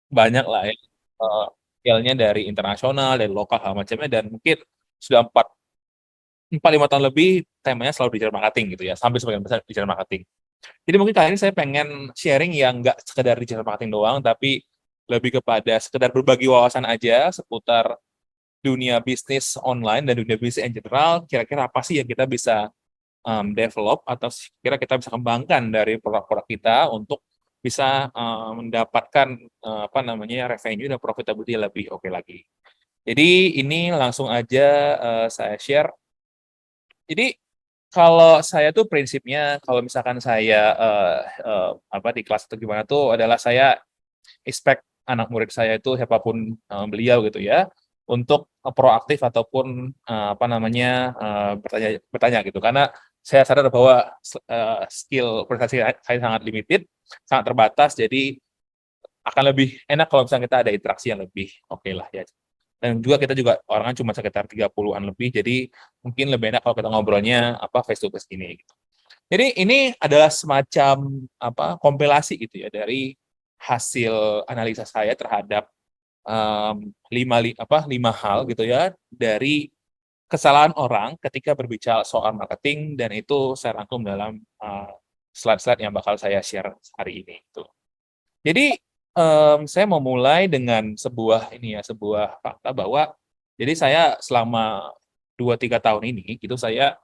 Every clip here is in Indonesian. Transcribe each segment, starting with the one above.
banyak lah ya, skillnya dari internasional, dari lokal, hal macamnya, dan mungkin sudah 4-5 tahun lebih temanya selalu digital marketing gitu ya, sampai sebagian besar digital marketing. Jadi mungkin kali ini saya pengen sharing yang nggak sekedar digital marketing doang, tapi lebih kepada sekedar berbagi wawasan aja seputar dunia bisnis online dan dunia bisnis in general. Kira-kira apa sih yang kita bisa develop atau kira kita bisa kembangkan dari produk-produk kita untuk bisa mendapatkan apa namanya revenue dan profitability lebih oke lagi. Jadi ini langsung aja saya share. Jadi kalau saya tuh prinsipnya kalau misalkan saya apa di kelas atau gimana tuh adalah saya expect anak murid saya itu siapapun beliau gitu ya untuk proaktif ataupun apa namanya bertanya bertanya gitu karena saya sadar bahwa skill presentasi saya sangat limited, sangat terbatas, jadi akan lebih enak kalau misalnya kita ada interaksi yang lebih oke lah ya. Dan juga kita juga orangnya cuma sekitar 30-an lebih, jadi mungkin lebih enak kalau kita ngobrolnya apa face to face gini gitu. Jadi ini adalah semacam apa kompilasi gitu ya dari hasil analisa saya terhadap lima hal gitu ya dari kesalahan orang ketika berbicara soal marketing, dan itu saya rangkum dalam slide-slide yang bakal saya share hari ini gitu. Jadi saya mau mulai dengan sebuah ini ya, sebuah fakta bahwa jadi saya selama 2-3 tahun ini gitu saya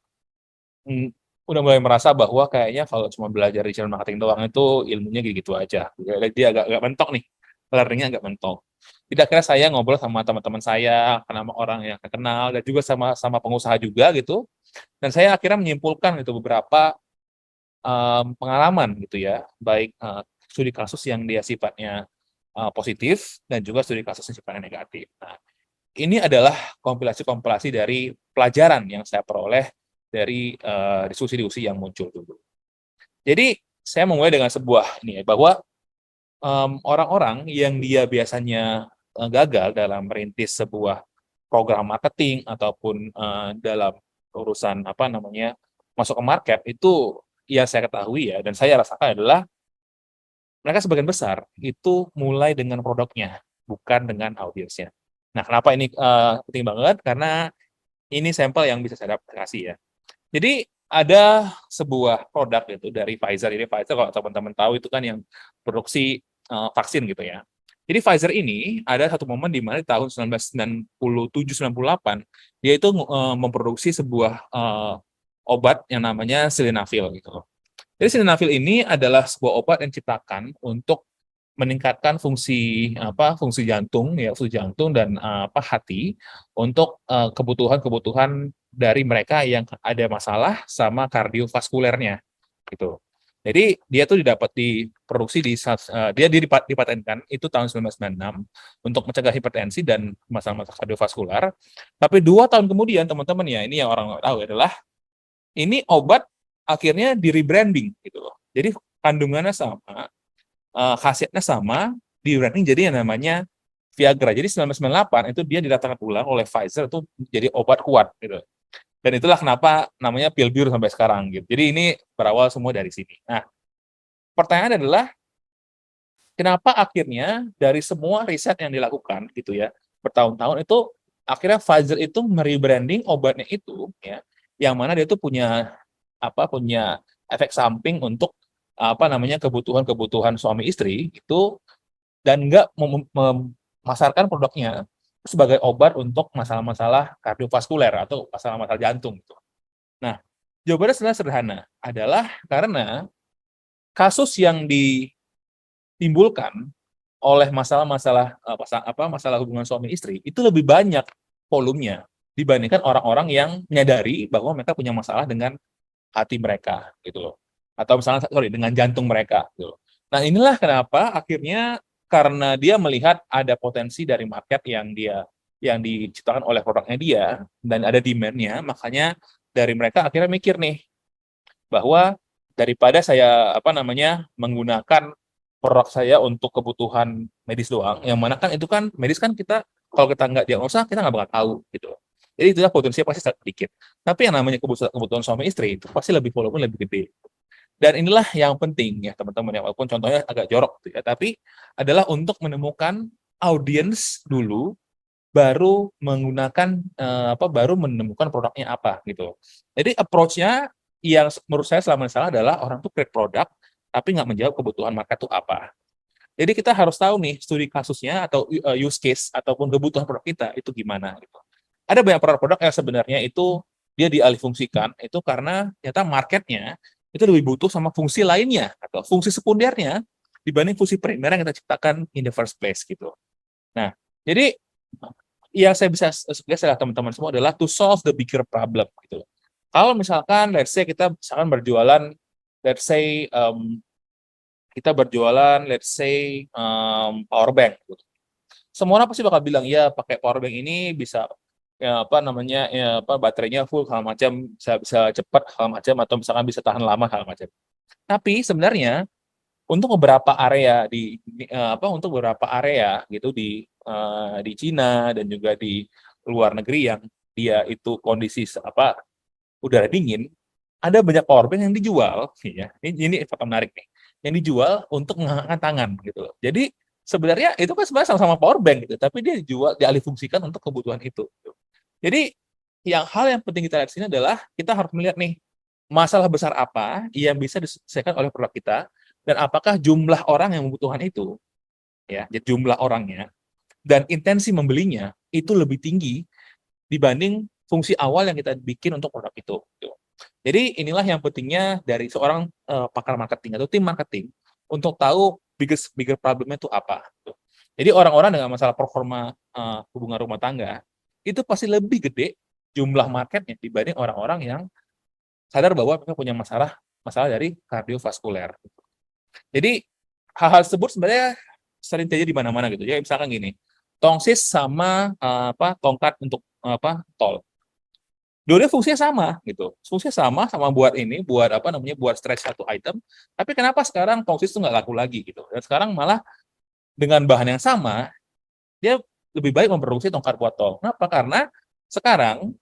Mmm, udah mulai merasa bahwa kayaknya kalau cuma belajar digital marketing doang itu ilmunya gitu-gitu aja. Dia agak mentok nih, learning-nya agak mentok. Jadi akhirnya saya ngobrol sama teman-teman saya, sama orang yang saya kenal, dan juga sama pengusaha juga gitu, dan saya akhirnya menyimpulkan gitu beberapa, pengalaman gitu ya, baik, studi kasus yang dia sifatnya, positif dan juga studi kasus yang sifatnya negatif. Nah, ini adalah kompilasi-kompilasi dari pelajaran yang saya peroleh dari diskusi-diskusi yang muncul dulu. Jadi saya memulai dengan sebuah ini ya, bahwa orang-orang yang dia biasanya gagal dalam merintis sebuah program marketing ataupun dalam urusan apa namanya masuk ke market itu, yang saya ketahui ya dan saya rasakan adalah mereka sebagian besar itu mulai dengan produknya, bukan dengan audiensnya. Nah, kenapa ini penting banget? Karena ini sampel yang bisa saya kasih ya. Jadi ada sebuah produk gitu dari Pfizer. Ini Pfizer kalau teman-teman tahu itu kan yang produksi vaksin gitu ya. Jadi Pfizer ini ada satu momen di mana di tahun 1997-98 dia itu memproduksi sebuah obat yang namanya sildenafil gitu loh. Jadi sildenafil ini adalah sebuah obat yang diciptakan untuk meningkatkan fungsi apa fungsi jantung ya, fungsi jantung dan apa hati untuk kebutuhan-kebutuhan dari mereka yang ada masalah sama kardiovaskulernya gitu. Jadi dia tuh diproduksi dia dipatenkan itu tahun 1996 untuk mencegah hipertensi dan masalah-masalah kardiovaskular. Tapi 2 tahun kemudian teman-teman ya, ini yang orang nggak tahu adalah ini obat akhirnya di rebranding gitu loh. Jadi kandungannya sama, khasiatnya sama, di branding jadi yang namanya Viagra. Jadi 1998 itu dia didatangkan ulang oleh Pfizer itu jadi obat kuat gitu. Dan itulah kenapa namanya pil biru sampai sekarang gitu. Jadi ini berawal semua dari sini. Nah, pertanyaan adalah kenapa akhirnya dari semua riset yang dilakukan gitu ya bertahun-tahun itu akhirnya Pfizer itu merebranding obatnya itu ya, yang mana dia itu punya efek samping untuk apa namanya kebutuhan-kebutuhan suami istri itu, dan nggak memasarkan produknya sebagai obat untuk masalah-masalah kardiovaskuler atau masalah-masalah jantung gitu. Nah, jawabannya sebenarnya sederhana, adalah karena kasus yang ditimbulkan oleh masalah-masalah masalah hubungan suami istri itu lebih banyak volumenya dibandingkan orang-orang yang menyadari bahwa mereka punya masalah dengan hati mereka gitu loh. Atau misalnya sorry dengan jantung mereka gitu loh. Nah, inilah kenapa akhirnya karena dia melihat ada potensi dari market yang diciptakan oleh produknya dia dan ada demand-nya, makanya dari mereka akhirnya mikir nih bahwa daripada saya apa namanya menggunakan produk saya untuk kebutuhan medis doang, yang mana kan itu kan medis kan kita kalau kita nggak diagnosa kita nggak bakal tahu gitu. Jadi itulah potensinya pasti sedikit. Tapi yang namanya kebutuhan suami istri itu pasti lebih volume lebih gede. Dan inilah yang penting ya teman-teman ya, walaupun contohnya agak jorok gitu ya, tapi adalah untuk menemukan audiens dulu, baru menggunakan baru menemukan produknya apa gitu. Jadi approach-nya yang menurut saya selama ini salah adalah orang tuh create produk tapi nggak menjawab kebutuhan market itu apa. Jadi kita harus tahu nih studi kasusnya atau use case ataupun kebutuhan produk kita itu gimana gitu. Ada banyak produk-produk yang sebenarnya itu dia dialihfungsikan itu karena ternyata marketnya itu lebih butuh sama fungsi lainnya atau fungsi sekundernya dibanding fungsi primer yang kita ciptakan in the first place gitu. Nah, jadi yang saya bisa suggest adalah teman-teman semua adalah to solve the bigger problem gitu. Kalau misalkan let's say kita misalkan berjualan, let's say kita berjualan let's say power bank gitu. Semua orang pasti bakal bilang ya pakai power bank ini bisa ya apa namanya ya apa baterainya full hal macam, bisa cepat hal macam, atau misalkan bisa tahan lama hal macam. Tapi sebenarnya untuk beberapa area untuk beberapa area gitu di Cina dan juga di luar negeri yang dia itu kondisi udara dingin, ada banyak powerbank yang dijual ya. Ini fakta menarik nih. Yang dijual untuk menghangatkan tangan gitu loh. Jadi sebenarnya itu kan sebenarnya sama-sama powerbank gitu, tapi dia dijual dialihfungsikan untuk kebutuhan itu. Gitu. Jadi hal yang penting kita lihat sini adalah kita harus melihat nih masalah besar apa yang bisa diselesaikan oleh produk kita, dan apakah jumlah orang yang membutuhkan itu ya, jadi jumlah orangnya dan intensi membelinya itu lebih tinggi dibanding fungsi awal yang kita bikin untuk produk itu. Gitu. Jadi inilah yang pentingnya dari seorang pakar marketing atau tim marketing untuk tahu bigger problemnya itu apa. Gitu. Jadi orang-orang dengan masalah performa hubungan rumah tangga itu pasti lebih gede jumlah marketnya dibanding orang-orang yang sadar bahwa mereka punya masalah dari kardiovaskuler. Jadi hal-hal tersebut sebenarnya sering terjadi di mana-mana gitu. Ya misalkan gini, tongsis sama tongkat untuk tol. Dua-duanya fungsinya sama gitu. Fungsinya sama buat buat stretch satu item. Tapi kenapa sekarang tongsis itu nggak laku lagi gitu? Dan sekarang malah dengan bahan yang sama, dia lebih baik memproduksi tongkat buat tol. Kenapa? Karena sekarang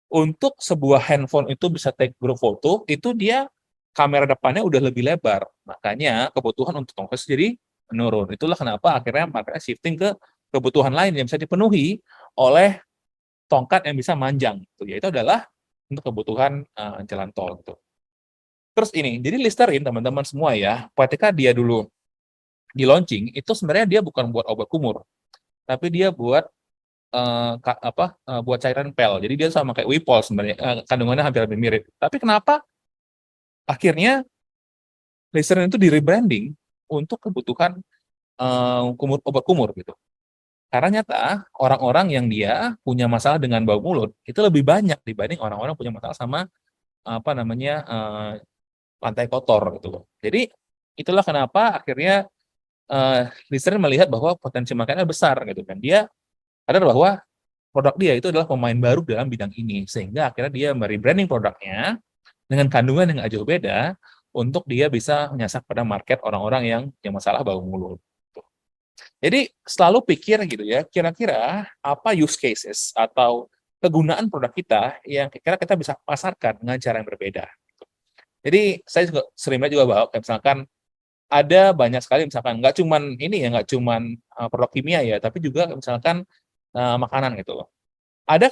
untuk sebuah handphone itu bisa take group foto, itu dia kamera depannya udah lebih lebar. Makanya kebutuhan untuk tongkat jadi menurun. Itulah kenapa akhirnya marketnya shifting ke kebutuhan lain yang bisa dipenuhi oleh tongkat yang bisa manjang. Gitu. Yaitu adalah untuk kebutuhan jalan tol. Gitu. Terus ini, jadi Listerine teman-teman semua ya, ketika dia dulu di launching, itu sebenarnya dia bukan buat obat kumur, tapi dia buat buat cairan pel. Jadi dia sama kayak Wipol sebenarnya, kandungannya hampir mirip. Tapi kenapa akhirnya Listerine itu di rebranding untuk kebutuhan obat kumur gitu. Karena nyata orang-orang yang dia punya masalah dengan bau mulut itu lebih banyak dibanding orang-orang punya masalah sama lantai kotor gitu loh. Jadi itulah kenapa akhirnya Listerine melihat bahwa potensi marketnya besar gitu kan. Dia sadar bahwa produk dia itu adalah pemain baru dalam bidang ini, sehingga akhirnya dia merebranding produknya dengan kandungan yang agak jauh beda untuk dia bisa menyasar pada market orang-orang yang masalah bau mulut. Jadi selalu pikir gitu ya, kira-kira apa use cases atau kegunaan produk kita yang kira-kira kita bisa pasarkan dengan cara yang berbeda. Jadi saya juga sering lihat juga bahwa misalkan ada banyak sekali misalkan nggak cuman ini ya, nggak cuman produk kimia ya, tapi juga misalkan makanan gitu loh. Ada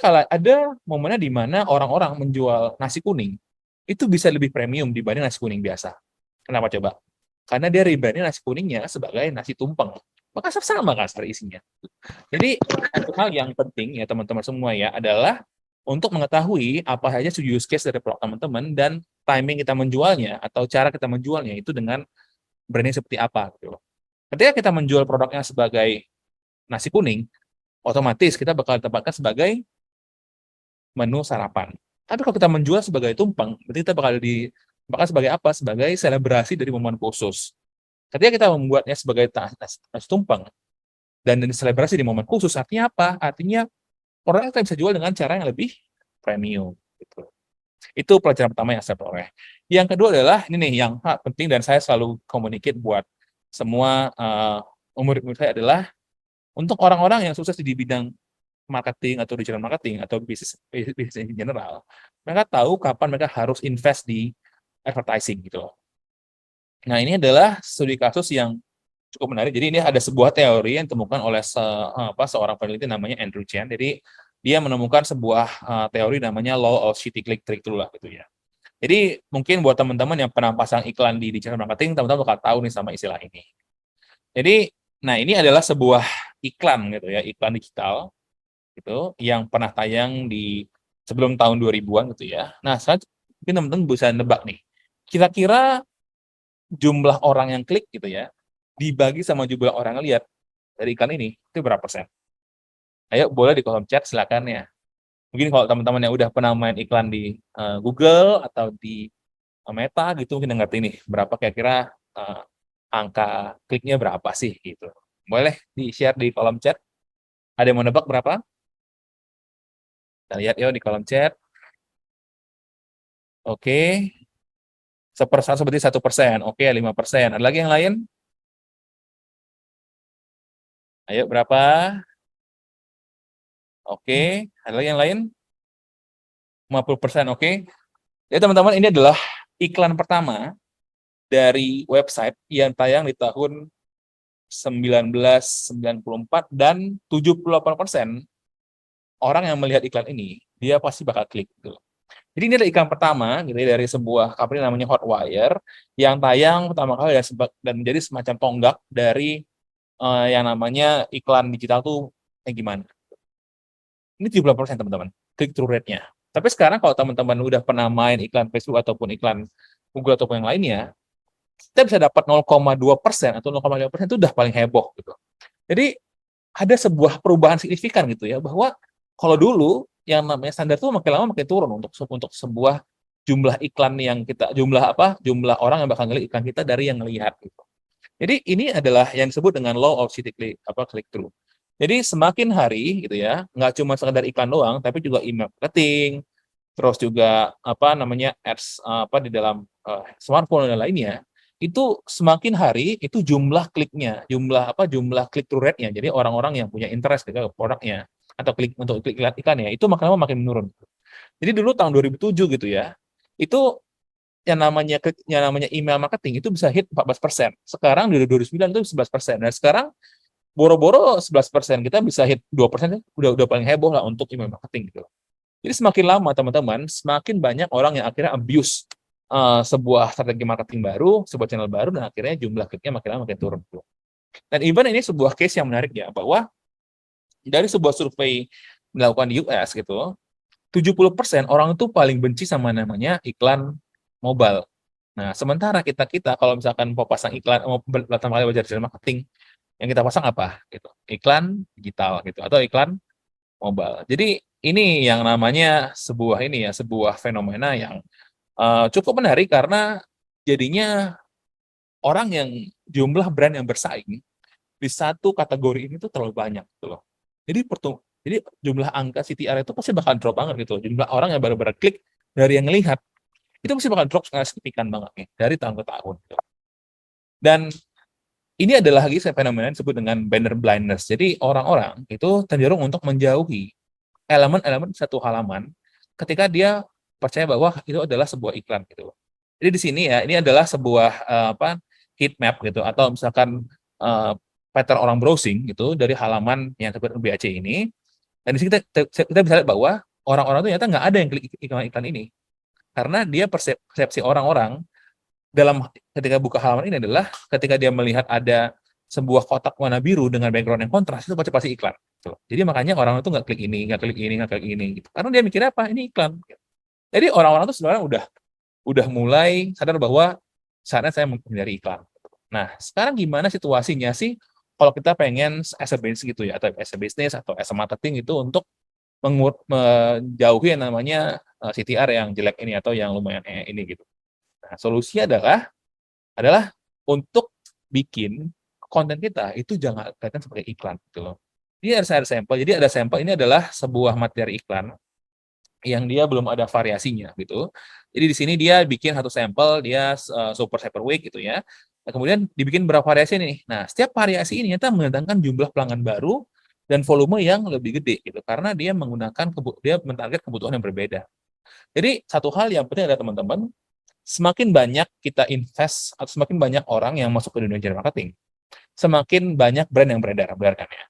momennya di mana orang-orang menjual nasi kuning, itu bisa lebih premium dibanding nasi kuning biasa. Kenapa coba? Karena dia rebranding nasi kuningnya sebagai nasi tumpeng. Maka sama kasar isinya. Jadi, satu hal yang penting ya teman-teman semua ya, adalah untuk mengetahui apa saja use case dari produk teman-teman dan timing kita menjualnya atau cara kita menjualnya itu dengan branding seperti apa gitu loh. Ketika kita menjual produknya sebagai nasi kuning, otomatis kita bakal ditempatkan sebagai menu sarapan. Tapi kalau kita menjual sebagai tumpeng, berarti kita bakal sebagai apa? Sebagai selebrasi dari momen khusus. Ketika kita membuatnya sebagai nasi tumpeng dan selebrasi di momen khusus, artinya apa? Artinya orang kita bisa jual dengan cara yang lebih premium. Gitu. Itu pelajaran pertama yang saya peroleh. Yang kedua adalah ini nih yang penting dan saya selalu communicate buat semua murid-murid saya adalah untuk orang-orang yang sukses di bidang marketing atau digital marketing atau bisnis in general, mereka tahu kapan mereka harus invest di advertising gitu loh. Nah, ini adalah studi kasus yang cukup menarik. Jadi ini ada sebuah teori yang ditemukan oleh seorang peneliti namanya Andrew Chen. Jadi dia menemukan sebuah teori namanya law of shitty click trick lah gitu ya. Jadi mungkin buat teman-teman yang pernah pasang iklan di digital marketing, teman-teman bakal tahu nih sama istilah ini. Jadi, nah ini adalah sebuah iklan gitu ya, iklan digital gitu yang pernah tayang di sebelum tahun 2000-an gitu ya. Nah, mungkin teman-teman bisa nebak nih. Kira-kira jumlah orang yang klik gitu ya, dibagi sama jumlah orang yang lihat dari iklan ini, itu berapa persen? Ayo boleh di kolom chat silakan ya. Mungkin kalau teman-teman yang udah pernah main iklan di Google atau di Meta gitu mungkin ngerti nih berapa kira-kira angka kliknya berapa sih gitu. Boleh di-share di kolom chat. Ada yang mau nebak berapa? Kita lihat yuk di kolom chat. Oke, sepersen seperti 1%. Oke, 5%. Ada lagi yang lain? Ayo berapa? Oke, ada lagi yang lain? 50%. Oke. Jadi teman-teman ini adalah iklan pertama dari website yang tayang di tahun 1994 dan 78% orang yang melihat iklan ini dia pasti bakal klik gitu. Jadi ini adalah iklan pertama gitu ya, dari sebuah company namanya Hotwire yang tayang pertama kali dan menjadi semacam tonggak dari yang namanya iklan digital tuh kayak gimana. Ini 70% teman-teman, click through rate-nya. Tapi sekarang kalau teman-teman udah pernah main iklan Facebook ataupun iklan Google ataupun yang lainnya, kita bisa dapat 0,2% atau 0,5% itu udah paling heboh gitu. Jadi ada sebuah perubahan signifikan gitu ya, bahwa kalau dulu yang namanya standar tuh makin lama makin turun untuk sebuah jumlah iklan yang jumlah orang yang bakal ngelihat iklan kita dari yang ngelihat gitu. Jadi ini adalah yang disebut dengan law of city click through. Jadi semakin hari gitu ya, nggak cuma sekedar iklan doang, tapi juga email marketing, terus juga ads di dalam smartphone dan lainnya, itu semakin hari itu jumlah kliknya, jumlah click through rate-nya. Jadi orang-orang yang punya interest ke produknya atau klik untuk klik iklannya itu makin lama makin menurun. Jadi dulu tahun 2007 gitu ya, itu yang namanya email marketing itu bisa hit 14%. Sekarang di 2009 itu 11%. Dan sekarang boro-boro 11%, kita bisa hit 2%, udah paling heboh lah untuk email marketing gitu. Jadi semakin lama teman-teman, semakin banyak orang yang akhirnya abuse sebuah strategi marketing baru, sebuah channel baru, dan akhirnya jumlah kliknya makin lama makin turun. Dan even ini sebuah case yang menarik ya, bahwa dari sebuah survei dilakukan di US gitu, 70% orang itu paling benci sama namanya iklan mobile. Nah, sementara kita kalau misalkan mau pasang iklan, mau pertama kali belajar digital marketing, yang kita pasang apa? Gitu. Iklan digital gitu atau iklan mobile. Jadi ini yang namanya sebuah fenomena yang cukup menarik karena jadinya orang yang jumlah brand yang bersaing di satu kategori ini tuh terlalu banyak gitu loh. Jadi jumlah angka CTR itu pasti bakal drop banget gitu. Jumlah orang yang baru-baru klik dari yang melihat itu pasti bakal drop sangat signifikan banget nih dari tahun ke tahun. Gitu. Dan ini adalah lagi fenomena yang disebut dengan banner blindness. Jadi orang-orang itu cenderung untuk menjauhi elemen-elemen satu halaman ketika dia percaya bahwa itu adalah sebuah iklan gitu. Jadi di sini ya ini adalah sebuah heat map gitu atau misalkan uh, pattern orang browsing gitu dari halaman yang seperti BAC ini. Dan di sini kita bisa lihat bahwa orang-orang itu ternyata nggak ada yang klik iklan ini karena dia persepsi orang-orang dalam ketika buka halaman ini adalah ketika dia melihat ada sebuah kotak warna biru dengan background yang kontras itu pasti iklan. Gitu. Jadi makanya orang itu nggak klik ini, nggak klik ini, nggak klik ini, gitu. Karena dia mikirnya apa? Ini iklan. Jadi orang-orang itu sebenarnya udah mulai sadar bahwa saatnya saya menghindari iklan. Nah, sekarang gimana situasinya sih kalau kita pengen as a business gitu ya, atau as a business atau as a marketing itu untuk menjauhi yang namanya CTR yang jelek ini atau yang lumayan ini gitu. Nah, solusinya adalah untuk bikin konten kita itu jangan kelihatan sebagai iklan gitu loh. Ini ada sampel. Jadi ada sampel ini adalah sebuah materi iklan yang dia belum ada variasinya gitu. Jadi di sini dia bikin satu sampel, dia super hyper week gitu ya. Nah, kemudian dibikin berapa variasi nih. Nah, setiap variasi ini ternyata mendatangkan jumlah pelanggan baru dan volume yang lebih gede gitu karena dia mentarget kebutuhan yang berbeda. Jadi satu hal yang penting adalah teman-teman semakin banyak kita invest atau semakin banyak orang yang masuk ke dunia digital marketing, semakin banyak brand yang beredar kan ya.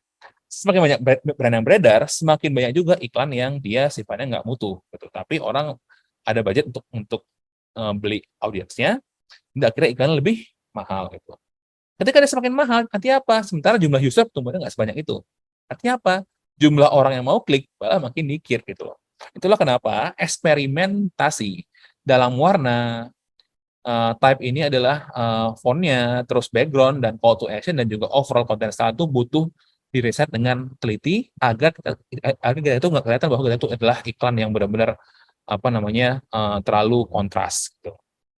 Semakin banyak brand yang beredar, semakin banyak juga iklan yang dia sifatnya nggak mutu, gitu. Tapi orang ada budget untuk beli audiensnya, dan akhirnya iklan lebih mahal gitu. Ketika dia semakin mahal, artinya apa? Sementara jumlah user tumbuhnya nggak sebanyak itu. Artinya apa? Jumlah orang yang mau klik malah makin dikit gitu loh. Itulah kenapa eksperimentasi dalam warna, type ini adalah fontnya, terus background dan call to action dan juga overall content style itu butuh diriset dengan teliti agar kita itu nggak kelihatan bahwa kita itu adalah iklan yang benar-benar apa namanya terlalu kontras gitu.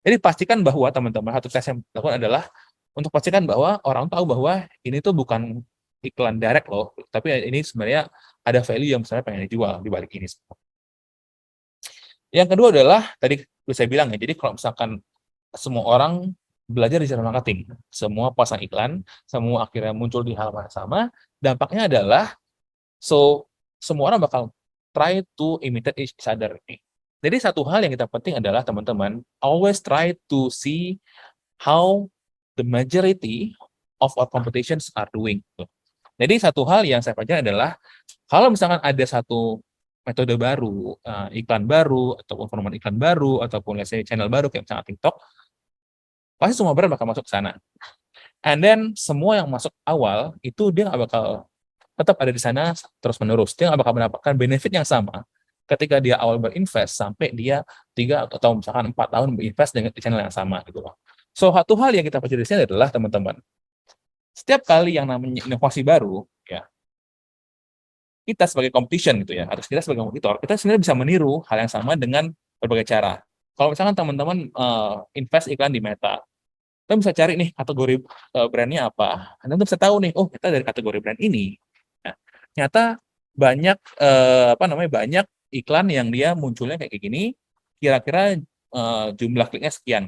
Jadi pastikan bahwa teman-teman satu tes yang dilakukan adalah untuk pastikan bahwa orang tahu bahwa ini tuh bukan iklan direct loh, tapi ini sebenarnya ada value yang sebenarnya pengen dijual di balik ini. Yang kedua adalah tadi saya bilang ya, jadi kalau misalkan semua orang belajar digital marketing, semua pasang iklan, semua akhirnya muncul di halaman yang sama, dampaknya adalah semua orang bakal try to imitate each other nih. Jadi satu hal yang kita penting adalah teman-teman always try to see how the majority of our competitions are doing. Jadi satu hal yang saya pelajari adalah kalau misalkan ada satu metode baru, iklan baru, ataupun format iklan baru, ataupun let's say channel baru kayak misalnya TikTok, pasti semua brand bakal masuk ke sana. And then semua yang masuk awal itu dia nggak bakal tetap ada di sana terus menerus. Dia nggak bakal mendapatkan benefit yang sama ketika dia awal berinvest sampai dia 3 atau misalkan 4 tahun berinvest dengan di channel yang sama gitu loh. So satu hal yang kita pelajari di sini adalah teman-teman, setiap kali yang namanya inovasi baru, ya kita sebagai competition gitu ya, atau kita sebagai kompetitor, kita sebenarnya bisa meniru hal yang sama dengan berbagai cara. Kalau misalkan teman-teman invest iklan di Meta, kita bisa cari nih kategori brandnya apa, Anda bisa tahu nih, oh kita dari kategori brand ini. Nah, ternyata banyak apa namanya banyak iklan yang dia munculnya kayak gini, kira-kira jumlah kliknya sekian.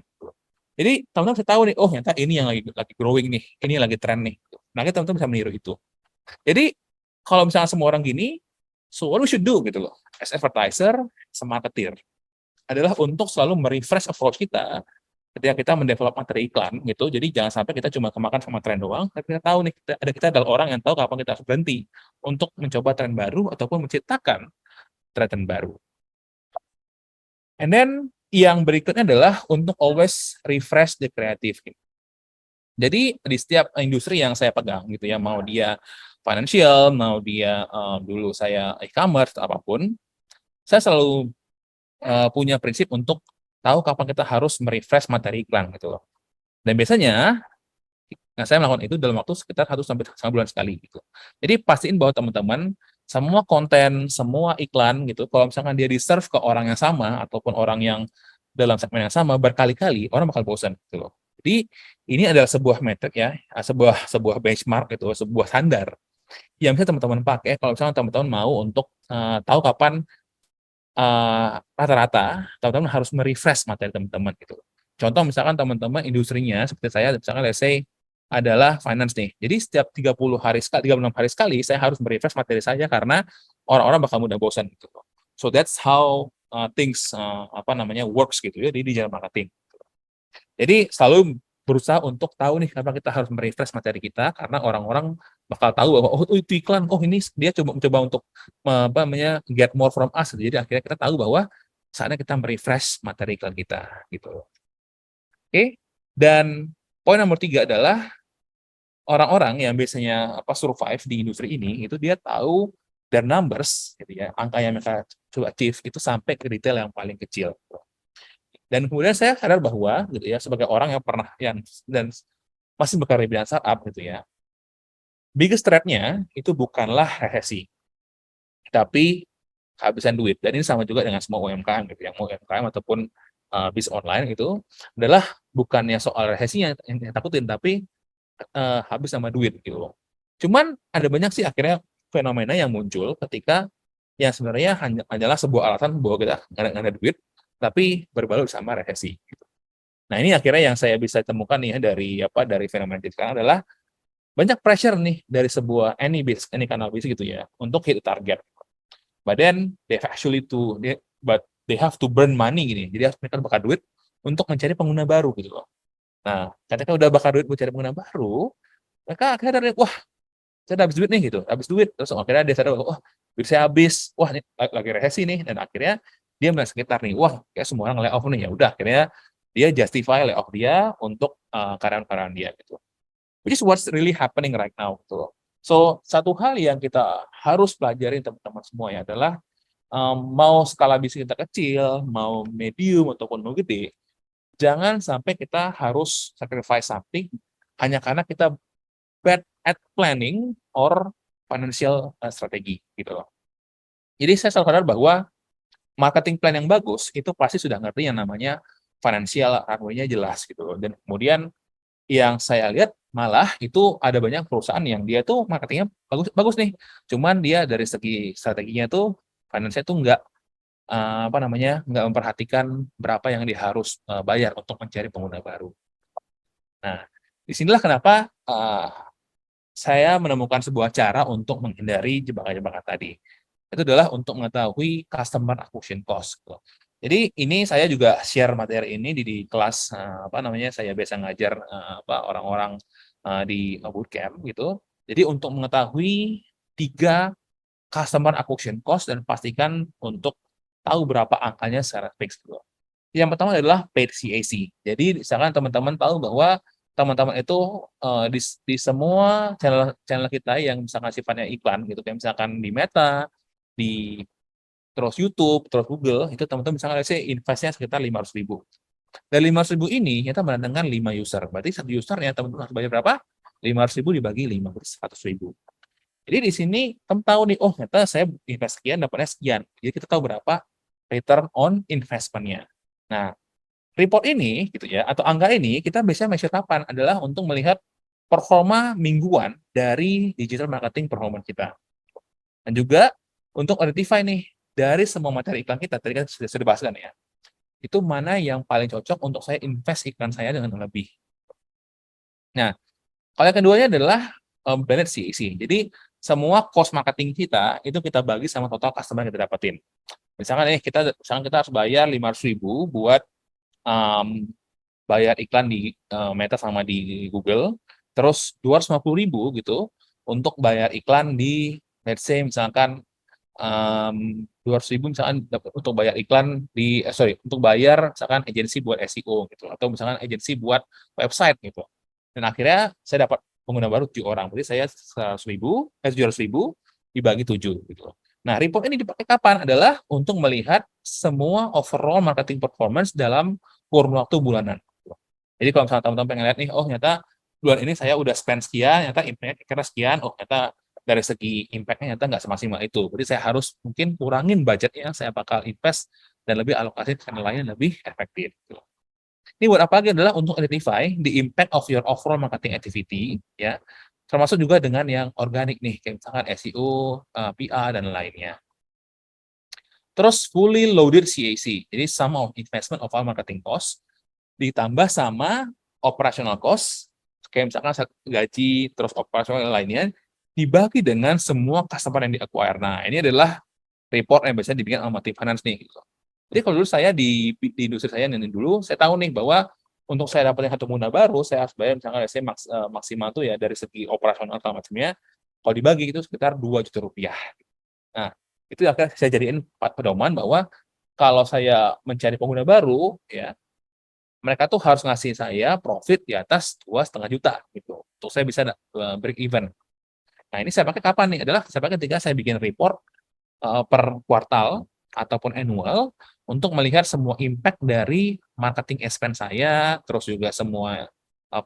Jadi teman-teman bisa tahu nih, oh ternyata ini yang lagi growing nih, ini yang lagi tren nih. Nah, kita teman-teman bisa meniru itu. Jadi kalau misalnya semua orang gini, so what we should do gitu loh, as advertiser, as marketer, adalah untuk selalu merefresh approach kita ketika kita mendevelop materi iklan gitu. Jadi jangan sampai kita cuma kemakan sama tren doang, tapi kita tahu nih kita adalah orang yang tahu kapan kita harus berhenti untuk mencoba tren baru ataupun menciptakan tren baru. And then yang berikutnya adalah untuk always refresh the creative. Jadi di setiap industri yang saya pegang gitu ya, mau dia financial, mau dia dulu saya e-commerce atau apapun, saya selalu punya prinsip untuk tahu kapan kita harus merefresh materi iklan gitu loh. Dan biasanya saya melakukan itu dalam waktu sekitar 1 sampai 1 bulan sekali gitu. Jadi pastiin bahwa teman-teman semua konten, semua iklan gitu, kalau misalkan dia di-serve ke orang yang sama ataupun orang yang dalam segmen yang sama berkali-kali, orang bakal bosan gitu loh. Jadi ini adalah sebuah metrik ya, sebuah benchmark gitu, sebuah standar yang bisa teman-teman pakai kalau misalnya teman-teman mau untuk tahu kapan rata-rata teman-teman harus merefresh materi teman-teman gitu. Contoh misalkan teman-teman industrinya seperti saya, misalkan let's say adalah finance nih. Jadi setiap 30 hari sekali, 36 hari sekali saya harus merefresh materi saya karena orang-orang bakal mudah bosan gitu. So that's how things apa namanya works gitu ya di digital marketing. Jadi selalu berusaha untuk tahu nih kapan kita harus merefresh materi kita karena orang-orang bakal tahu bahwa oh itu iklan, oh ini dia coba untuk apa namanya get more from us. Jadi akhirnya kita tahu bahwa saatnya kita merefresh materi iklan kita gitu. Oke. Dan poin nomor 3 adalah orang-orang yang biasanya survive di industri ini itu dia tahu their numbers gitu ya, angka yang mereka coba achieve itu sampai ke detail yang paling kecil. Dan kemudian saya sadar bahwa gitu ya, sebagai orang yang pernah dan masih bekerja di bidang startup gitu ya, biggest threat-nya itu bukanlah resesi, tapi kehabisan duit. Dan ini sama juga dengan semua UMKM gitu ya, mau UMKM ataupun bisnis online itu adalah bukannya soal resesi yang takutin, tapi habis sama duit gitu loh. Cuman ada banyak sih akhirnya fenomena yang muncul ketika yang sebenarnya hanyalah sebuah alasan bahwa kita nggak ada duit, tapi berbalut sama resesi. Gitu. Nah ini akhirnya yang saya bisa temukan nih ya dari fenomena sekarang adalah banyak pressure nih dari sebuah any kanal bisnis gitu ya untuk hit target. But then they have to burn money gini. Jadi mereka bakar duit untuk mencari pengguna baru gitu loh. Nah, ketika udah bakar duit buat cari pengguna baru, mereka akhirnya dari, wah, saya udah habis duit nih gitu, habis duit. Terus akhirnya dia sadar, wah, duit saya habis, wah ini lagi resesi nih, dan akhirnya dia melihat sekitar nih, wah, kayak semua orang layoff nih, ya udah akhirnya dia justify layoff dia untuk karyawan-karyawan dia gitu. Which is what's really happening right now gitu loh. So, satu hal yang kita harus pelajari teman-teman semua ya adalah mau skala bisnis kita kecil, mau medium ataupun mau gede, jangan sampai kita harus sacrifice something hanya karena kita bad at planning or financial strategi gitu loh. Jadi saya selalu sadar bahwa marketing plan yang bagus itu pasti sudah ngerti yang namanya financial runway-nya jelas gitu loh. Dan kemudian yang saya lihat malah itu ada banyak perusahaan yang dia tuh marketingnya bagus bagus nih. Cuman dia dari segi strateginya tuh finance tuh nggak memperhatikan berapa yang dia harus bayar untuk mencari pengguna baru. Nah, disinilah kenapa saya menemukan sebuah cara untuk menghindari jebakan-jebakan tadi. Itu adalah untuk mengetahui customer acquisition cost. Gitu. Jadi ini saya juga share materi ini di kelas saya biasa ngajar orang-orang di bootcamp gitu. Jadi untuk mengetahui 3 customer acquisition cost dan pastikan untuk tahu berapa angkanya secara fix gitu. Yang pertama adalah paid CAC. Jadi misalkan teman-teman tahu bahwa teman-teman itu di semua channel kita yang misalkan sifatnya iklan gitu, kayak misalkan di Meta, di terus YouTube, terus Google, itu teman-teman misalkan investnya sekitar 500.000. Dari 500.000 ini kita mendatangkan 5 user. Berarti satu usernya teman-teman harus bayar berapa? 500.000 dibagi 5 berarti 100.000. Jadi di sini teman tahu nih, oh ternyata saya invest sekian dapatnya sekian. Jadi kita tahu berapa return on investment-nya. Nah, report ini gitu ya atau angka ini kita biasanya measure kapan? Adalah untuk melihat performa mingguan dari digital marketing performance kita. Dan juga untuk identify nih dari semua materi iklan kita tadi kan sudah dibahas kan ya. Itu mana yang paling cocok untuk saya invest iklan saya dengan lebih. Nah, kalau yang keduanya adalah blended CAC. Jadi semua cost marketing kita itu kita bagi sama total customer yang kita dapetin. Misalkan kita harus bayar 500.000 buat bayar iklan di Meta sama di Google, terus 250.000 gitu untuk bayar iklan di let's say misalkan 200.000 misalkan untuk bayar iklan untuk bayar misalkan agensi buat SEO gitu atau misalkan agensi buat website gitu. Dan akhirnya saya dapat pengguna baru 7 orang. Berarti saya 700.000 dibagi 7 gitu. Nah, report ini dipakai kapan? Adalah untuk melihat semua overall marketing performance dalam kurun waktu bulanan. Jadi kalau misalnya teman-teman pengen lihat nih, oh ternyata bulan ini saya udah spend sekian, ternyata impact-nya kira sekian, oh ternyata dari segi impact-nya ternyata nggak semaksimal itu. Jadi saya harus mungkin kurangin budgetnya, saya bakal invest dan lebih alokasi ke channel lain yang lebih efektif. Ini buat apa lagi adalah untuk identify the impact of your overall marketing activity, ya, termasuk juga dengan yang organik nih, kayak misalkan SEO, PR, dan lainnya. Terus fully loaded CAC, jadi sum of investment of our marketing cost, ditambah sama operational cost, kayak misalkan gaji, terus operasional lainnya, dibagi dengan semua customer yang di-acquire. Nah, ini adalah report yang biasanya dibikin sama tim finance nih. Gitu. Jadi kalau dulu saya di industri saya ini dulu, saya tahu nih bahwa untuk saya dapetin satu pengguna baru, saya harus bayar misalkan saya maksimal tuh ya dari segi operasional sama macamnya, kalau dibagi itu sekitar 2 juta rupiah. Nah, itu akhirnya saya jadiin pedoman bahwa kalau saya mencari pengguna baru, ya mereka tuh harus ngasih saya profit di atas 2,5 juta gitu untuk saya bisa break even. Nah, ini saya pakai kapan nih? Adalah saya pakai ketika saya bikin report per kuartal ataupun annual untuk melihat semua impact dari marketing expense saya, terus juga semua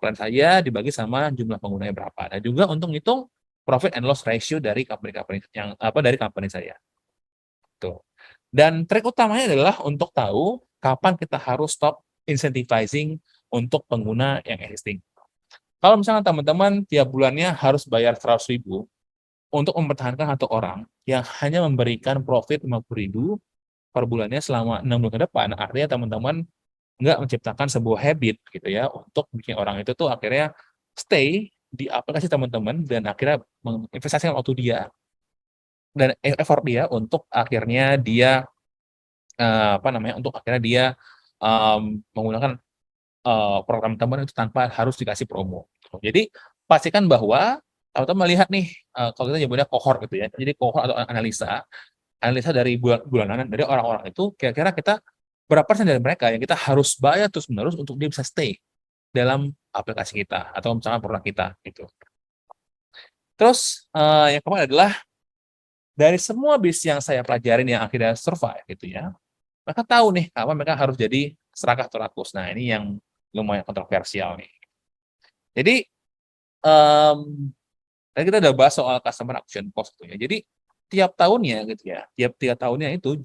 plan saya dibagi sama jumlah penggunanya berapa. Dan juga untuk ngitung profit and loss ratio dari company saya. Tuh. Dan trik utamanya adalah untuk tahu kapan kita harus stop incentivizing untuk pengguna yang existing. Kalau misalnya teman-teman tiap bulannya harus bayar 100.000 untuk mempertahankan satu orang yang hanya memberikan profit 50.000 per bulannya selama 6 bulan ke depan, artinya teman-teman nggak menciptakan sebuah habit gitu ya untuk bikin orang itu tuh akhirnya stay di aplikasi teman-teman dan akhirnya menginvestasikan waktu dia dan effort dia untuk akhirnya dia untuk akhirnya dia menggunakan program teman itu tanpa harus dikasih promo. Jadi pastikan bahwa teman-teman melihat nih, kalau kita nyebutnya cohort gitu ya. Jadi cohort atau analisa, analisa dari bulanan dari orang-orang itu kira-kira kita berapa persen dari mereka yang kita harus bayar terus-menerus untuk dia bisa stay dalam aplikasi kita atau misalnya produk kita gitu. Terus yang keempat adalah dari semua bisnis yang saya pelajarin yang akhirnya survive gitu ya, mereka tahu nih kapan mereka harus jadi serakah atau rakus. Nah ini yang lumayan kontroversial nih. Jadi tadi kita udah bahas soal customer acquisition cost gitu ya. Jadi tiap tahunnya gitu ya, tiap tiap tahunnya itu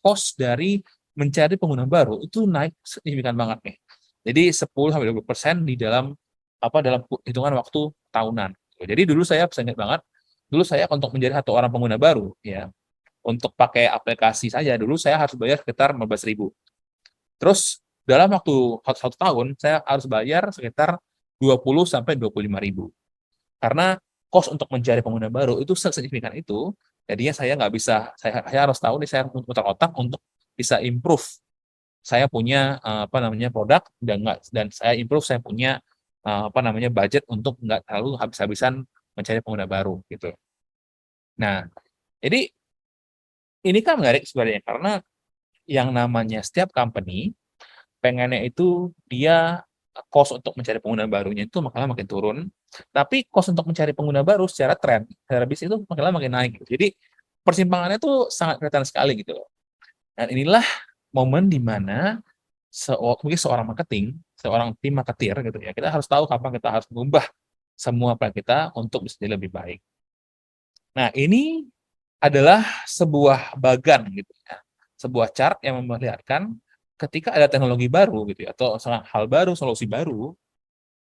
cost dari mencari pengguna baru itu naik signifikan banget nih. Jadi 10-20% di dalam hitungan waktu tahunan. Jadi dulu saya ingat banget, dulu saya untuk menjadi satu orang pengguna baru ya, untuk pakai aplikasi saja dulu saya harus bayar sekitar 15.000. Terus dalam waktu satu tahun saya harus bayar sekitar 20-25.000. Karena cost untuk mencari pengguna baru itu sesignifikan itu, jadinya saya nggak bisa, saya harus tahu nih, saya putar otak untuk bisa improve. Saya punya produk dan saya improve, saya punya budget untuk nggak terlalu habis-habisan mencari pengguna baru gitu. Nah, jadi ini kan menarik sebenarnya karena yang namanya setiap company pengennya itu dia cost untuk mencari pengguna barunya itu makin turun, tapi cost untuk mencari pengguna baru secara tren, secara bisnis itu makin naik gitu. Jadi persimpangannya itu sangat kelihatan sekali gitu loh. Dan inilah momen di mana mungkin seorang marketing, seorang tim marketer gitu ya, kita harus tahu kapan kita harus mengubah semua plan kita untuk bisa jadi lebih baik. Nah, ini adalah sebuah bagan gitu ya, sebuah chart yang memperlihatkan ketika ada teknologi baru gitu ya, atau hal baru, solusi baru,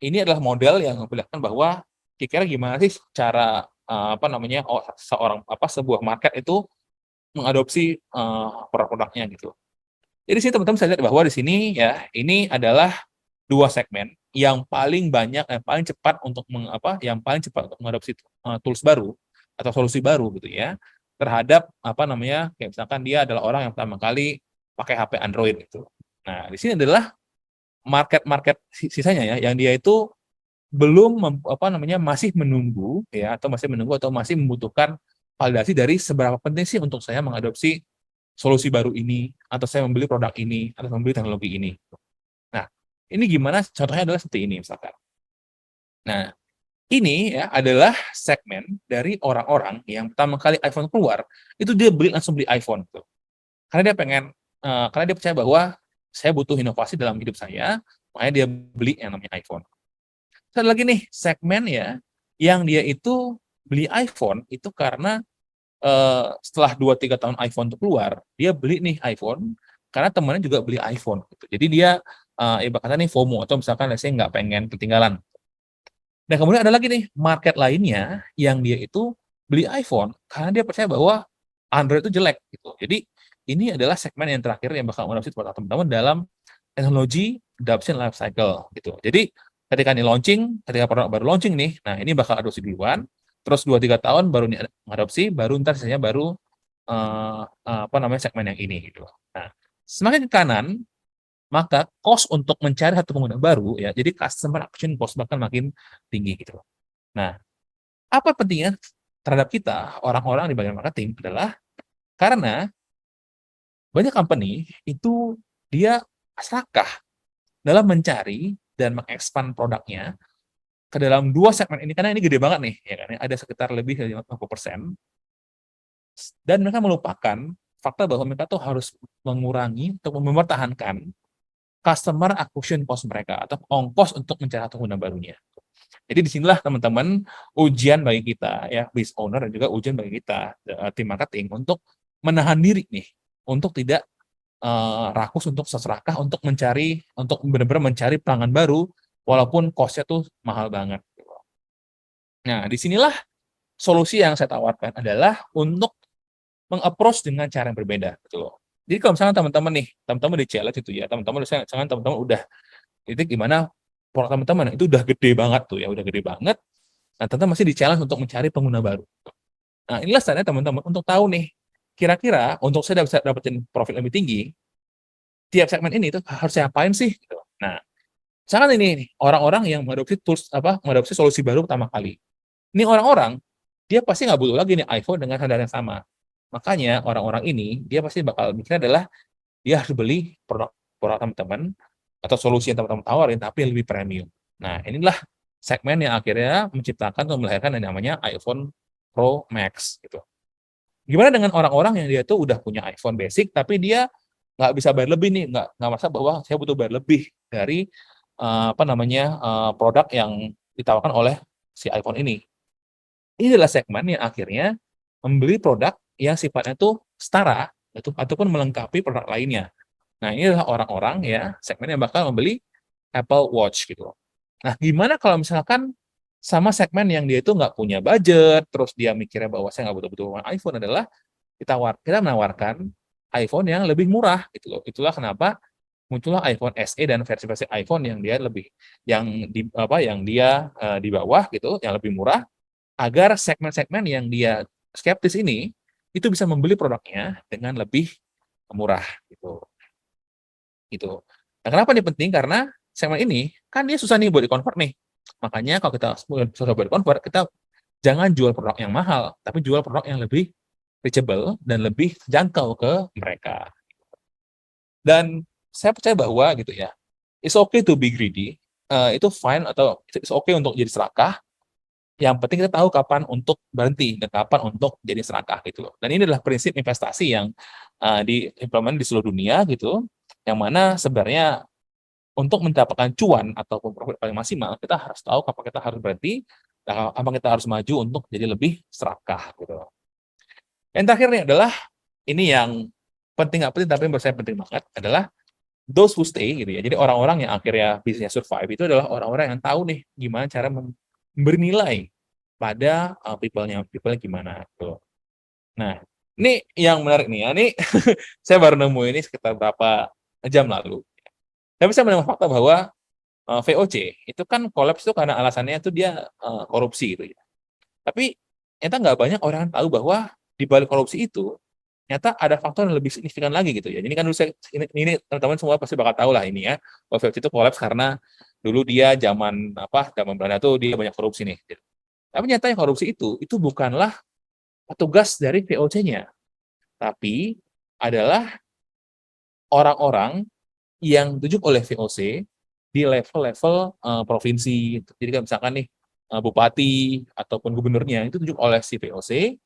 ini adalah model yang memperlihatkan bahwa kira-kira gimana sih cara sebuah market itu mengadopsi produk-produknya gitu. Jadi sini teman-teman bisa lihat bahwa di sini ya, ini adalah dua segmen yang paling banyak, paling cepat yang paling cepat untuk mengadopsi tools baru atau solusi baru gitu ya, terhadap kayak misalkan dia adalah orang yang pertama kali pakai HP Android gitu. Nah, di sini adalah market-market sisanya ya, yang dia itu belum masih menunggu ya, atau masih membutuhkan validasi dari seberapa penting sih untuk saya mengadopsi solusi baru ini, atau saya membeli produk ini, atau membeli teknologi ini. Nah, ini gimana? Contohnya adalah seperti ini misalkan. Nah, ini ya adalah segmen dari orang-orang yang pertama kali iPhone keluar, itu dia langsung beli iPhone tuh. Karena dia percaya bahwa saya butuh inovasi dalam hidup saya, makanya dia beli yang namanya iPhone. Terus ada lagi nih segmen ya, yang dia itu beli iPhone itu karena setelah 2-3 tahun iPhone itu keluar, dia beli nih iPhone karena temannya juga beli iPhone gitu. Jadi dia ibaratnya nih FOMO, atau misalkan saya nggak pengen ketinggalan. Dan kemudian ada lagi nih market lainnya yang dia itu beli iPhone karena dia percaya bahwa Android itu jelek gitu. Jadi ini adalah segmen yang terakhir yang bakal mengadopsi teman-teman dalam teknologi adoption life cycle gitu. Jadi ketika produk baru launching nih, nah ini bakal adopsi duluan, terus 2-3 tahun baru mengadopsi, baru ntar sisanya baru segmen yang ini gitu. Nah, semakin ke kanan, maka cost untuk mencari satu pengguna baru ya, jadi customer acquisition cost bahkan makin tinggi gitu. Nah, apa pentingnya terhadap kita orang-orang di bagian marketing adalah karena banyak company itu dia serakah dalam mencari dan mengekspan produknya ke dalam dua segmen ini, karena ini gede banget nih ya kan, ada sekitar lebih dari 50%, dan mereka melupakan fakta bahwa mereka tuh harus mengurangi untuk mempertahankan customer acquisition cost mereka atau ongkos untuk mencari pengguna barunya. Jadi disinilah teman-teman ujian bagi kita ya, business owner, dan juga ujian bagi kita tim marketing untuk menahan diri nih, untuk tidak rakus, untuk serakah untuk benar-benar mencari pelanggan baru walaupun cost-nya tuh mahal banget. Nah, disinilah solusi yang saya tawarkan adalah untuk meng-approach dengan cara yang berbeda gitu loh. Jadi kalau misalnya teman-teman di challenge itu ya, teman-teman udah titik di mana produk teman-teman itu udah gede banget tuh ya, udah gede banget. Nah, teman-teman masih di challenge untuk mencari pengguna baru. Nah, inilah saatnya teman-teman untuk tahu nih, kira-kira untuk saya bisa dapetin profit lebih tinggi, tiap segmen ini tuh harus ngapain sih gitu. Nah, misalkan ini nih, orang-orang yang mengadopsi solusi baru pertama kali. Ini orang-orang, dia pasti nggak butuh lagi nih iPhone dengan harga yang sama. Makanya orang-orang ini, dia pasti bakal mikirnya adalah dia harus beli produk produk teman-teman atau solusi yang teman-teman tawarin tapi lebih premium. Nah, inilah segmen yang akhirnya menciptakan atau melahirkan yang namanya iPhone Pro Max gitu. Gimana dengan orang-orang yang dia tuh udah punya iPhone basic tapi dia nggak bisa bayar lebih nih, nggak merasa bahwa saya butuh bayar lebih dari produk yang ditawarkan oleh si iPhone ini. Ini adalah segmen yang akhirnya membeli produk yang sifatnya tuh setara ataupun melengkapi produk lainnya. Nah, ini adalah orang-orang ya, segmen yang bakal membeli Apple Watch gitu. Nah, gimana kalau misalkan sama segmen yang dia itu nggak punya budget, terus dia mikirnya bahwa saya nggak butuh-butuh iPhone adalah kita menawarkan iPhone yang lebih murah gitu loh. Itulah kenapa muncullah iPhone SE dan versi-versi iPhone yang dia lebih yang dia di bawah gitu, yang lebih murah agar segmen-segmen yang dia skeptis ini itu bisa membeli produknya dengan lebih murah gitu. Gitu. Nah, kenapa ini penting? Karena segmen ini kan dia susah nih buat di-convert nih. Makanya kalau kita susah buat di-convert, kita jangan jual produk yang mahal, tapi jual produk yang lebih reachable dan lebih jangkau ke mereka. Dan saya percaya bahwa gitu ya, it's okay to be greedy, itu fine atau it's okay untuk jadi serakah, yang penting kita tahu kapan untuk berhenti dan kapan untuk jadi serakah gitu loh. Dan ini adalah prinsip investasi yang diimplement di seluruh dunia gitu, yang mana sebenarnya untuk mendapatkan cuan ataupun profit paling maksimal, kita harus tahu kapan kita harus berhenti, dan kapan kita harus maju untuk jadi lebih serakah gitu loh. Yang terakhir nih adalah ini yang penting nggak penting tapi menurut saya penting banget adalah those who stay gitu ya. Jadi orang-orang yang akhirnya bisnisnya survive itu adalah orang-orang yang tahu nih gimana cara memberi nilai pada people-nya gimana gitu. Nah, ini yang menarik nih ya. Ini saya baru nemu ini sekitar berapa jam lalu. Tapi saya menemukan fakta bahwa VOC itu kan kolaps itu karena alasannya itu dia korupsi gitu ya. Tapi ternyata nggak banyak orang yang tahu bahwa di balik korupsi itu ternyata ada faktor yang lebih signifikan lagi gitu ya. Jadi kan dulu ini teman-teman semua pasti bakal tahu lah ini ya. Bahwa VOC itu kolaps karena dulu dia zaman Belanda tuh dia banyak korupsi nih. Tapi ternyata yang korupsi itu bukanlah petugas dari VOC-nya, tapi adalah orang-orang yang ditunjuk oleh VOC di level-level provinsi. Jadi kan misalkan nih bupati ataupun gubernurnya itu ditunjuk oleh si VOC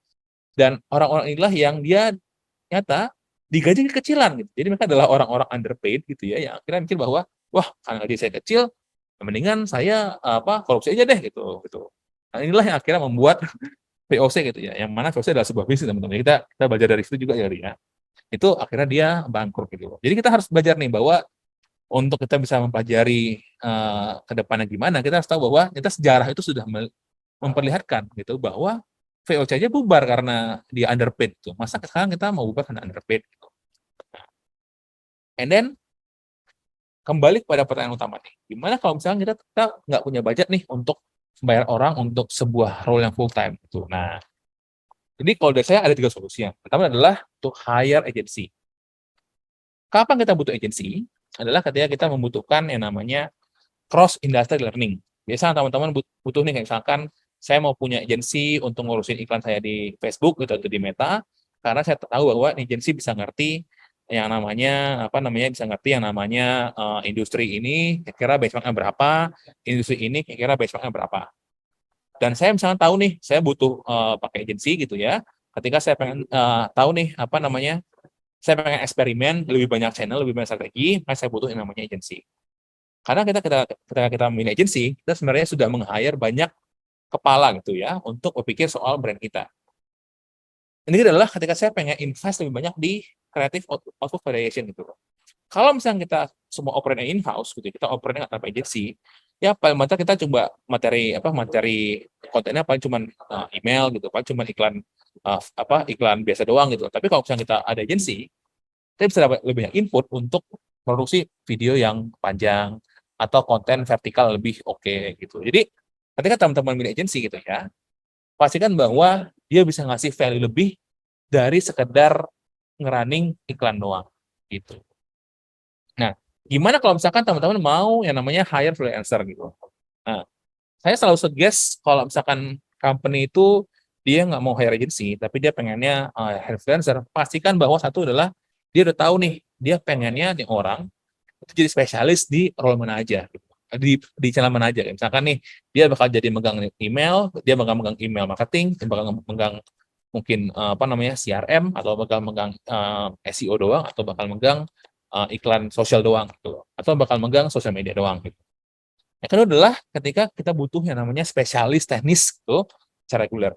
dan orang-orang inilah yang dia nyata digaji kecilan gitu. Jadi mereka adalah orang-orang underpaid gitu ya yang akhirnya mikir bahwa wah karena gaji saya kecil mendingan saya korupsi aja deh gitu. Nah, inilah yang akhirnya membuat VOC gitu ya. Yang mana VOC adalah sebuah bisnis teman-teman. Kita belajar dari situ juga ya, Ria. Itu akhirnya dia bangkrut gitu. Jadi kita harus belajar nih bahwa untuk kita bisa mempelajari ke depannya gimana, kita harus tahu bahwa kita sejarah itu sudah memperlihatkan gitu bahwa VOC aja bubar karena dia underpaid tuh. Masa sekarang kita mau bubar karena underpaid gitu. And then kembali kepada pertanyaan utama nih. Gimana kalau misalnya kita nggak punya budget nih untuk bayar orang untuk sebuah role yang full time gitu. Nah, jadi kalau dari saya ada 3 solusi. Yang pertama adalah to hire agency. Kapan kita butuh agency? Adalah ketika kita membutuhkan yang namanya cross industry learning. Biasanya teman-teman butuh nih kayak misalkan saya mau punya agensi untuk ngurusin iklan saya di Facebook gitu atau di Meta karena saya tahu bahwa agensi bisa ngerti yang namanya bisa ngerti yang namanya industri ini kira-kira benchmarknya berapa, industri ini kira-kira benchmarknya berapa. Dan saya misalnya tahu nih saya butuh pakai agensi gitu ya. Ketika saya pengen tahu nih saya pengen eksperimen lebih banyak channel, lebih banyak strategi, maka saya butuh yang namanya agensi. Karena ketika kita memilih agensi, kita sebenarnya sudah meng-hire banyak kepala gitu ya untuk berpikir soal brand kita. Ini adalah ketika saya pengen invest lebih banyak di creative output variation gitu. Kalau misalnya kita semua operate in-house gitu, kita operate tanpa agency, ya paling banter kita coba materi kontennya paling cuma email gitu, paling cuma iklan biasa doang gitu. Tapi kalau misalnya kita ada agency, kita bisa dapat lebih banyak input untuk produksi video yang panjang atau konten vertikal lebih oke gitu. Jadi ketika teman-teman milih agensi gitu ya, pastikan bahwa dia bisa ngasih value lebih dari sekedar ngerunning iklan doang gitu. Nah, gimana kalau misalkan teman-teman mau yang namanya hire freelancer gitu? Nah, saya selalu suggest kalau misalkan company itu dia nggak mau hire agency, tapi dia pengennya hire freelancer, pastikan bahwa satu adalah dia udah tahu nih, dia pengennya nih orang itu jadi spesialis di role mana aja, gitu. Di channel mana aja. Misalkan nih, dia bakal jadi megang email, dia bakal megang email marketing, dia bakal megang mungkin apa namanya CRM, atau bakal megang SEO doang, atau bakal megang iklan sosial doang, gitu. Atau bakal megang sosial media doang, gitu. Yang kedua adalah ketika kita butuh yang namanya spesialis teknis gitu secara reguler.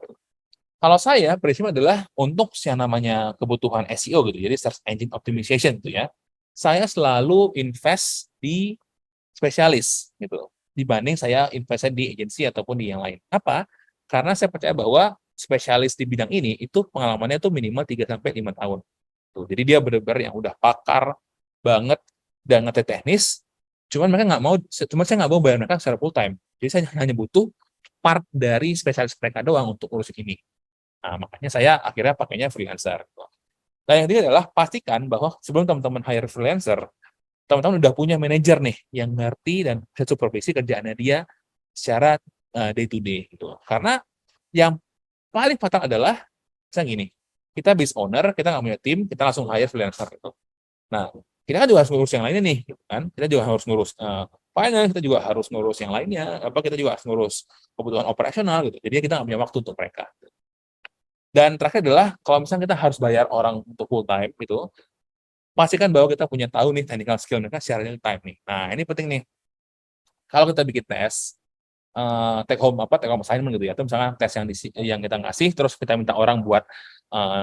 Kalau saya prinsipnya adalah untuk yang namanya kebutuhan SEO gitu, jadi search engine optimization gitu ya. Saya selalu invest di spesialis gitu dibanding saya invest di agensi ataupun di yang lain. Apa? Karena saya percaya bahwa spesialis di bidang ini itu pengalamannya tuh minimal 3 sampai 5 tahun. Tuh, jadi dia benar-benar yang udah pakar banget dan ngerti teknis. Cuman mereka nggak mau, cuma saya nggak mau bayar mereka secara full time. Jadi saya hanya butuh part dari spesialis mereka doang untuk urusin ini. Nah, makanya saya akhirnya pakainya freelancer. Dan yang ketiga adalah pastikan bahwa sebelum teman-teman hire freelancer, teman-teman udah punya manajer nih yang ngerti dan bisa supervisi kerjaannya dia secara day to day gitu. Karena yang paling fatal adalah misalnya gini, kita business owner, kita nggak punya tim, kita langsung hire freelancer gitu. Nah, kita kan juga harus ngurus yang lainnya nih, gitu kan? Kita juga harus ngurus finance, kita juga harus ngurus yang lainnya, apa kita juga harus ngurus kebutuhan operasional gitu. Jadi kita nggak punya waktu untuk mereka. Dan terakhir adalah kalau misalnya kita harus bayar orang untuk full time itu, pastikan bahwa kita punya tahu nih technical skill mereka secara real time nih. Nah, ini penting nih. Kalau kita bikin tes, take home assignment gitu ya, atau misalnya tes yang kita ngasih, terus kita minta orang buat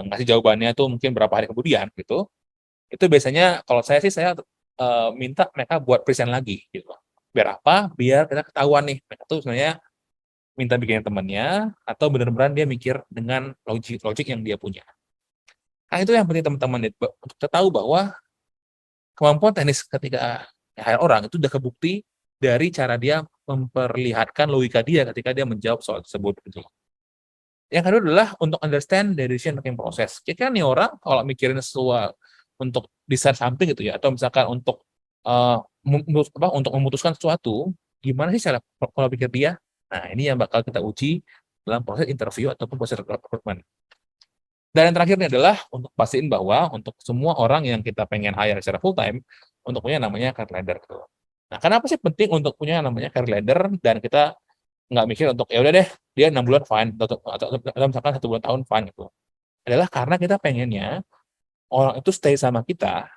ngasih jawabannya itu mungkin berapa hari kemudian gitu, itu biasanya kalau saya sih saya minta mereka buat present lagi gitu. Biar apa? Biar kita ketahuan nih, mereka tuh sebenarnya minta bikin temannya atau benar-benar dia mikir dengan logik yang dia punya. Nah, itu yang penting teman-teman untuk kita tahu bahwa kemampuan teknis ketika hire orang itu udah kebukti dari cara dia memperlihatkan logika dia ketika dia menjawab soal tersebut gitu. Yang kedua adalah untuk understand the decision making process. Kira-kira nih orang kalau mikirin sesuatu untuk desain something gitu ya, atau misalkan untuk untuk memutuskan sesuatu, gimana sih cara pola pikir dia? Nah, ini yang bakal kita uji dalam proses interview ataupun proses rekrutmen. Dan yang terakhir ini adalah untuk pastiin bahwa untuk semua orang yang kita pengen hire secara full time, untuk punya namanya career leader gitu. Nah, kenapa sih penting untuk punya namanya career leader dan kita nggak mikir untuk ya udah deh dia 6 bulan fine atau misalkan 1 bulan tahun fine gitu. Adalah karena kita pengennya orang itu stay sama kita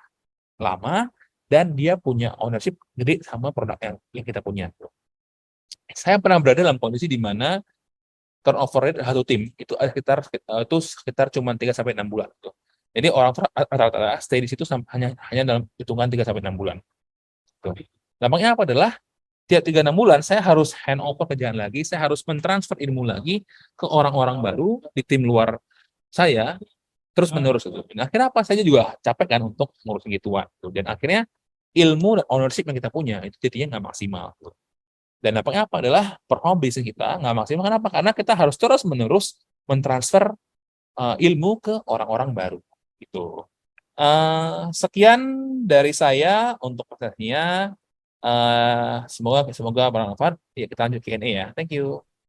lama dan dia punya ownership gede sama produk yang kita punya. Saya pernah berada dalam kondisi di mana turnover rate satu tim itu sekitar cuma 3 sampai 6 bulan gitu. Jadi orang rata-rata stay di situ hanya hanya dalam hitungan 3 sampai 6 bulan. Gitu. Dampaknya apa adalah tiap 3 6 bulan saya harus hand over kerjaan lagi, saya harus mentransfer ilmu lagi ke orang-orang baru di tim luar saya terus menerus gitu. Nah, akhirnya apa? Saya juga capek kan untuk ngurusin gituan. Gitu. Dan akhirnya ilmu dan ownership yang kita punya itu jadinya nggak maksimal. Gitu. Dan dampaknya apa adalah performa bisnis kita nggak maksimal. Kenapa? Karena kita harus terus menerus mentransfer ilmu ke orang-orang baru. Gitu. Sekian dari saya untuk prosesnya. Semoga bermanfaat. Ya, kita lanjut Q&A ya. Thank you.